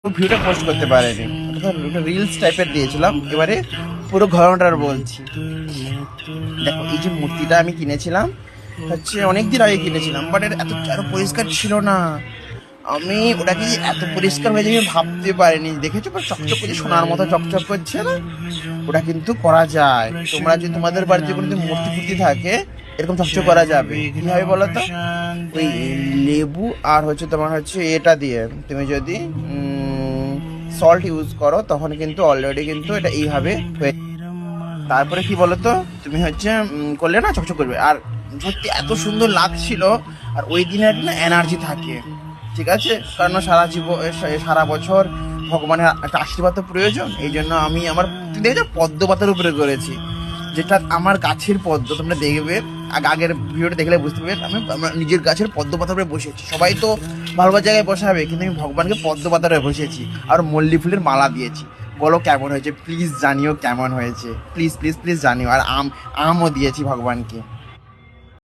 ভিউটা পোস্ট করতে পারেনি, রিলস টাইপের দিয়েছিলাম। এবারে পুরো ঘটনাটা বলছি। দেখো, এই যে মূর্তিটা আমি কিনেছিলাম হচ্ছে অনেকদিন আগে কিনেছিলাম, বাট এত এত পরিষ্কার ছিল না। আমি ওটাকে যে এত পরিষ্কার হয়ে যাবে ভাবতে পারিনি। দেখেছো পুরো চকচক করছে, সোনার মতো চকচক করছে না? ওটা কিন্তু করা যায়। তোমরা যদি তোমাদের বাড়িতে কোনো যদি মূর্তি ফুর্তি থাকে, এরকম চকচক করা যাবে। কিভাবে বলো তো? ওই লেবু আর হচ্ছে তোমার হচ্ছে এটা দিয়ে তুমি যদি সল্ট ইউজ করো, তখন কিন্তু অলরেডি কিন্তু এটা এইভাবে হয়ে। তারপরে কি বলতো, তুমি হচ্ছে করলে না চকচক করবে। আর সত্যি এত সুন্দর লাগছিল। আর ওই দিনে একটা না এনার্জি থাকে, ঠিক আছে? কারণ সারা বছর ভগবানের একটা আশীর্বাদ তো প্রয়োজন। এই জন্য আমি আমার দেখেছো পদ্ম পাতার উপরে করেছি, যেটা আমার গাছের পদ্ম। তোমরা দেখবে, আগের ভিডিওটা দেখলে বুঝতে পারবে আমি আমার নিজের গাছের পদ্ম পাতার উপরে বসেছি। সবাই তো ভালো ভালো জায়গায় বসাবে, কিন্তু আমি ভগবানকে পদ্ম পাতার উপরে বসেছি আর মল্লি ফুলের মালা দিয়েছি। বলো কেমন হয়েছে? প্লিজ জানিও কেমন হয়েছে, প্লিজ প্লিজ প্লিজ জানিও। আর আমও দিয়েছি ভগবানকে।